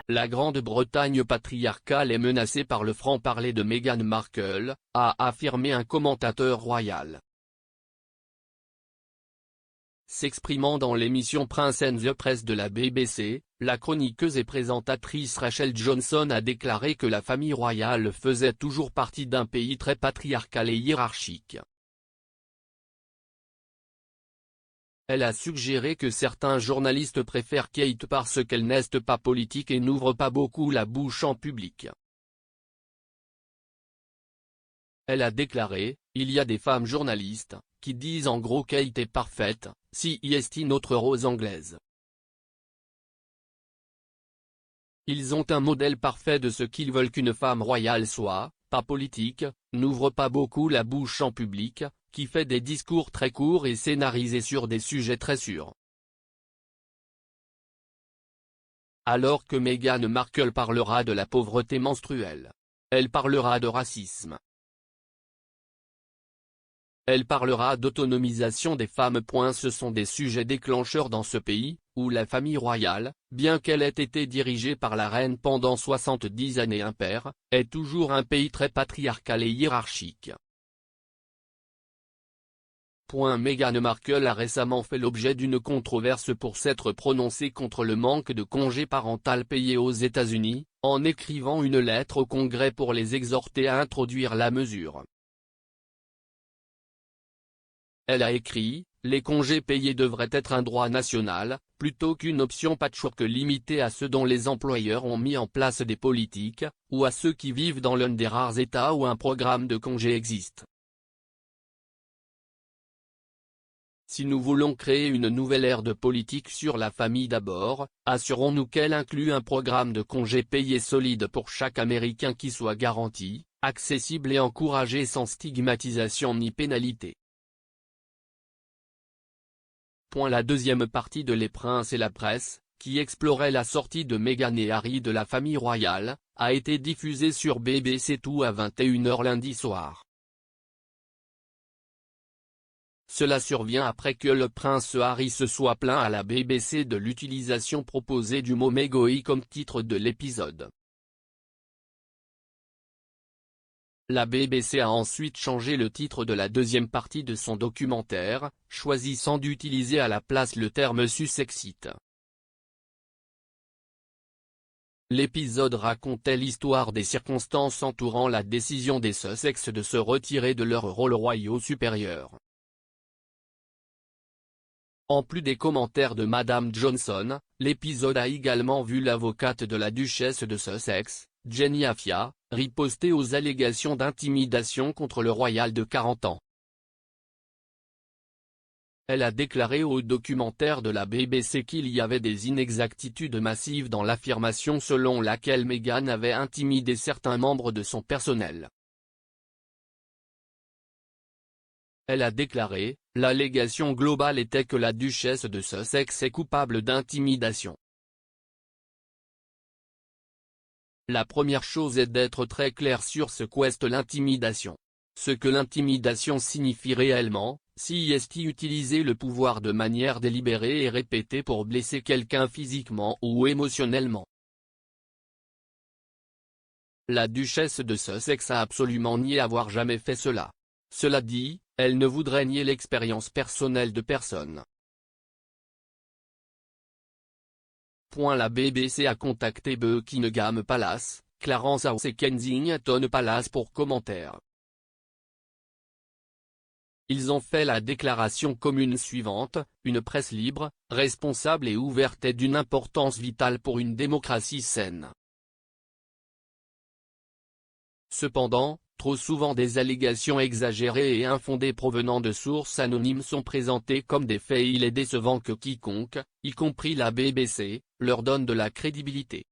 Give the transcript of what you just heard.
La Grande-Bretagne patriarcale est menacée par le franc-parler de Meghan Markle, a affirmé un commentateur royal. S'exprimant dans l'émission Prince and the Press de la BBC, la chroniqueuse et présentatrice Rachel Johnson a déclaré que la famille royale faisait toujours partie d'un pays très patriarcal et hiérarchique. Elle a suggéré que certains journalistes préfèrent Kate parce qu'elle n'est pas politique et n'ouvre pas beaucoup la bouche en public. Elle a déclaré, il y a des femmes journalistes, qui disent en gros Kate est parfaite, si est notre rose anglaise. Ils ont un modèle parfait de ce qu'ils veulent qu'une femme royale soit, pas politique, n'ouvre pas beaucoup la bouche en public, qui fait des discours très courts et scénarisés sur des sujets très sûrs. Alors que Meghan Markle parlera de la pauvreté menstruelle. Elle parlera de racisme. Elle parlera d'autonomisation des femmes. Ce sont des sujets déclencheurs dans ce pays, où la famille royale, bien qu'elle ait été dirigée par la reine pendant 70 années impaires, est toujours un pays très patriarcal et hiérarchique. Meghan Markle a récemment fait l'objet d'une controverse pour s'être prononcée contre le manque de congé parental payé aux États-Unis, en écrivant une lettre au Congrès pour les exhorter à introduire la mesure. Elle a écrit, les congés payés devraient être un droit national, plutôt qu'une option patchwork limitée à ceux dont les employeurs ont mis en place des politiques, ou à ceux qui vivent dans l'un des rares États où un programme de congé existe. Si nous voulons créer une nouvelle ère de politique sur la famille d'abord, assurons-nous qu'elle inclut un programme de congés payés solide pour chaque Américain qui soit garanti, accessible et encouragé sans stigmatisation ni pénalité. La deuxième partie de Les Princes et la Presse, qui explorait la sortie de Meghan et Harry de la famille royale, a été diffusée sur BBC Two à 21 h lundi soir. Cela survient après que le prince Harry se soit plaint à la BBC de l'utilisation proposée du mot Megoi comme titre de l'épisode. La BBC a ensuite changé le titre de la deuxième partie de son documentaire, choisissant d'utiliser à la place le terme Sussexite. L'épisode racontait l'histoire des circonstances entourant la décision des Sussex de se retirer de leurs rôles royaux supérieurs. En plus des commentaires de Madame Johnson, l'épisode a également vu l'avocate de la duchesse de Sussex, Jenny Afia, riposter aux allégations d'intimidation contre le royal de 40 ans. Elle a déclaré au documentaire de la BBC qu'il y avait des inexactitudes massives dans l'affirmation selon laquelle Meghan avait intimidé certains membres de son personnel. Elle a déclaré, l'allégation globale était que la duchesse de Sussex est coupable d'intimidation. La première chose est d'être très clair sur ce qu'est l'intimidation. Ce que l'intimidation signifie réellement, si est utiliser le pouvoir de manière délibérée et répétée pour blesser quelqu'un physiquement ou émotionnellement. La duchesse de Sussex a absolument nié avoir jamais fait cela. Cela dit, elle ne voudrait nier l'expérience personnelle de personne. La BBC a contacté Buckingham Palace, Clarence House et Kensington Palace pour commentaires. Ils ont fait la déclaration commune suivante, une presse libre, responsable et ouverte est d'une importance vitale pour une démocratie saine. Cependant, trop souvent des allégations exagérées et infondées provenant de sources anonymes sont présentées comme des faits. Il est décevant que quiconque, y compris la BBC, leur donne de la crédibilité.